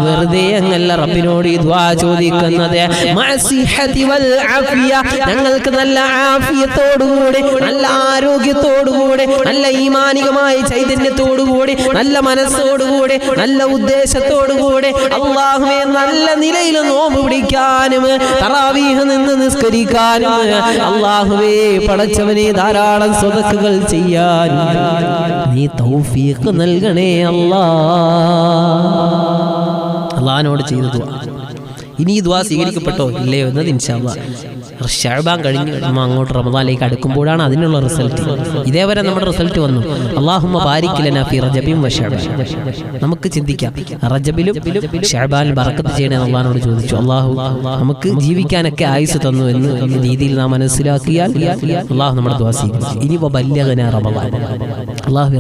വെറുതെ എന്നല്ല റബ്ബിനോട് ഈ ദുആ ചോദിക്കുന്നത്. ഞങ്ങൾക്ക് നല്ല ആഫിയത്തോടുകൂടി, നല്ല ആരോഗ്യത്തോടുകൂടി, നല്ല ഈമാനികമായ ചൈതന്യത്തോടുകൂടി, നല്ല മനസ്സോടുകൂടി, നല്ല ഉദ്ദേശത്തോടുകൂടി അല്ലാഹുവേ നല്ല നിലയിൽ നോമ്പ് പിടിക്കാനും തറാവീഹ് നിന്ന് നിസ്കരിക്കാനും അല്ലാഹുവേ പടച്ചവനെ ധാരാളം സ്വതക്കുകൾ ചെയ്യാൻ നീ തൗഫീഖ് നൽകണേ അല്ലാഹുവിനോട് ചെയ്ത ദുആ. ഇനി ഈ ദുആ സ്വീകരിക്കപ്പെട്ടോ ഇല്ലയോ എന്നത് ഇൻഷാ അല്ലാഹ് ശഅബാൻ കഴിഞ്ഞ് അങ്ങോട്ട് റമദാനിലേക്ക് അടുക്കുമ്പോഴാണ് അതിനുള്ള റിസൾട്ട്. ഇതേവരെ നമ്മുടെ റിസൾട്ട് വന്നു. അല്ലാഹുമ്മ ബാരിക് ലനാ ഫീ റജബിൻ വ ശഅബാൻ. നമുക്ക് ചിന്തിക്കാം, റജബിലും ശഅബാനിലും ബറക്കത്ത് ചെയ്യണേ അല്ലാഹുവിനോട് ചോദിച്ചു. അല്ലാഹു നമുക്ക് ജീവിക്കാനൊക്കെ ആയുസ് തന്നു എന്ന് രീതിയിൽ നാം മനസ്സിലാക്കിയാൽ അല്ലാഹു നമ്മുടെ ദുആ സ്വീകരിക്കും. ഇനി വബല്ലഗനാ റമദാൻ. അല്ലാഹു